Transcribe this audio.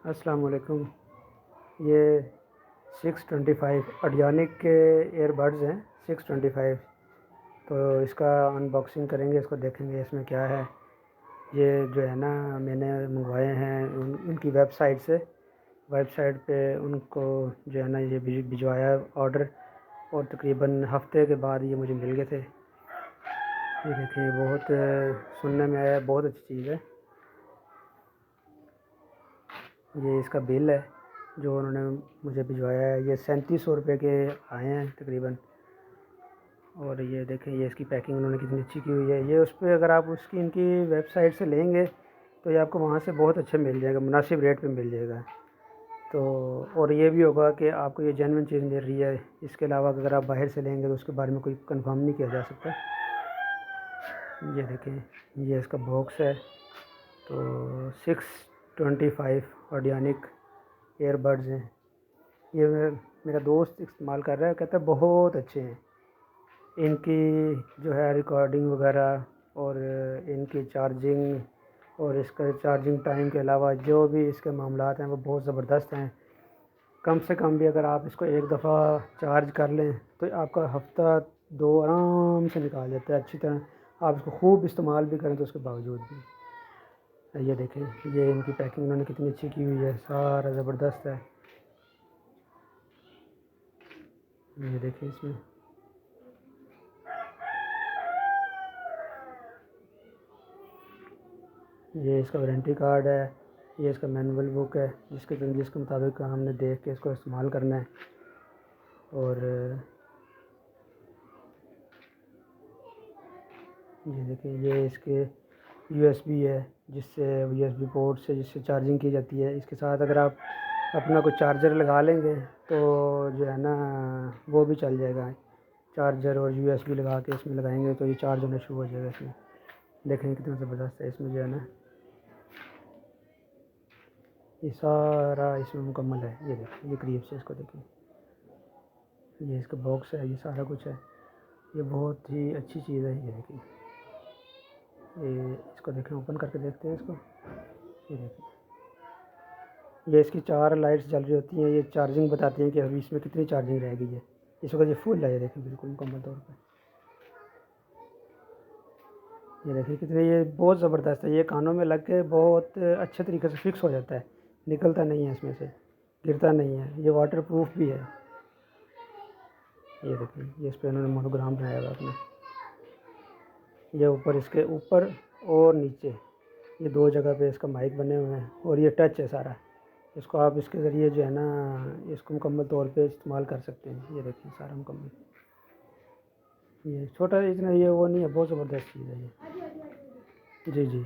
السلام علیکم۔ یہ 625 اڈیانک کے ایئر بڈز ہیں 625۔ تو اس کا ان باکسنگ کریں گے، اس کو دیکھیں گے اس میں کیا ہے۔ یہ جو ہے نا میں نے منگوائے ہیں ان کی ویب سائٹ پہ ان کو جو ہے نا یہ بھجوایا آرڈر، اور تقریباً ہفتے کے بعد یہ مجھے مل گئے تھے۔ یہ دیکھیں، بہت سننے میں آیا، بہت اچھی چیز ہے۔ یہ اس کا بل ہے جو انہوں نے مجھے بھجوایا ہے۔ یہ 3700 روپے کے آئے ہیں تقریباً۔ اور یہ دیکھیں، یہ اس کی پیکنگ انہوں نے کتنی اچھی کی ہوئی ہے۔ یہ اس پہ اگر آپ اس کی ان کی ویب سائٹ سے لیں گے تو یہ آپ کو وہاں سے بہت اچھا مل جائے گا، مناسب ریٹ پہ مل جائے گا۔ تو اور یہ بھی ہوگا کہ آپ کو یہ جینوئن چیز مل رہی ہے۔ اس کے علاوہ اگر آپ باہر سے لیں گے تو اس کے بارے میں کوئی کنفرم نہیں کیا جا سکتا۔ یہ دیکھیں، یہ اس کا باکس ہے۔ تو 625 آڈیانک ایئر بڈز ہیں۔ یہ میرا دوست استعمال کر رہا ہے، کہتا ہے بہت اچھے ہیں۔ ان کی جو ہے ریکارڈنگ وغیرہ، اور ان کی چارجنگ، اور اس کا چارجنگ ٹائم کے علاوہ جو بھی اس کے معاملات ہیں وہ بہت زبردست ہیں۔ کم سے کم بھی اگر آپ اس کو ایک دفعہ چارج کر لیں تو آپ کا ہفتہ دو آرام سے نکال جاتا ہے اچھی طرح۔ آپ اس کو خوب استعمال بھی کریں تو اس کے باوجود بھی۔ یہ دیکھیں، یہ ان کی پیکنگ انہوں نے کتنی اچھی کی ہوئی ہے، سارا زبردست ہے۔ یہ دیکھیں، اس میں یہ اس کا وارنٹی کارڈ ہے، یہ اس کا مینول بک ہے جس کے مطابق ہم نے دیکھ کے اس کو استعمال کرنا ہے۔ اور یہ دیکھیں، یہ اس کے یو ایس بی ہے، یو ایس بی پورٹ سے جس سے چارجنگ کی جاتی ہے۔ اس کے ساتھ اگر آپ اپنا کوئی چارجر لگا لیں گے تو جو ہے نا وہ بھی چل جائے گا۔ چارجر اور یو ایس بی لگا کے اس میں لگائیں گے تو یہ چارج ہونا شروع ہو جائے گا اس میں۔ دیکھیں کتنا زبردست ہے، اس میں جو ہے نا یہ سارا اس میں مکمل ہے۔ یہ دیکھیں، یہ قریب سے اس کو دیکھیں، یہ اس کا باکس ہے، یہ سارا کچھ ہے۔ یہ بہت ہی اچھی چیز ہے۔ یہ دیکھیں، یہ اس کو دیکھیں، اوپن کر کے دیکھتے ہیں اس کو۔ یہ دیکھیں، یہ اس کی 4 لائٹس جل رہی ہوتی ہیں، یہ چارجنگ بتاتی ہیں کہ ابھی اس میں کتنی چارجنگ رہ گئی ہے۔ اس وقت یہ فل ہے، یہ دیکھیں بالکل مکمل طور پہ۔ یہ دیکھیں کتنے، یہ بہت زبردست ہے۔ یہ کانوں میں لگ کے بہت اچھے طریقے سے فکس ہو جاتا ہے، نکلتا نہیں ہے، اس میں سے گرتا نہیں ہے۔ یہ واٹر پروف بھی ہے۔ یہ دیکھیں، یہ اس پہ انہوں نے مونوگرام بنایا ہوا اپنا۔ یہ اوپر، اس کے اوپر اور نیچے یہ 2 جگہ پہ اس کا مائک بنے ہوئے ہیں، اور یہ ٹچ ہے سارا۔ اس کو آپ اس کے ذریعے جو ہے نا اس کو مکمل طور پہ استعمال کر سکتے ہیں۔ یہ دیکھیں سارا مکمل، یہ چھوٹا اتنا یہ وہ نہیں ہے، بہت زبردست چیز ہے یہ۔ جی جی۔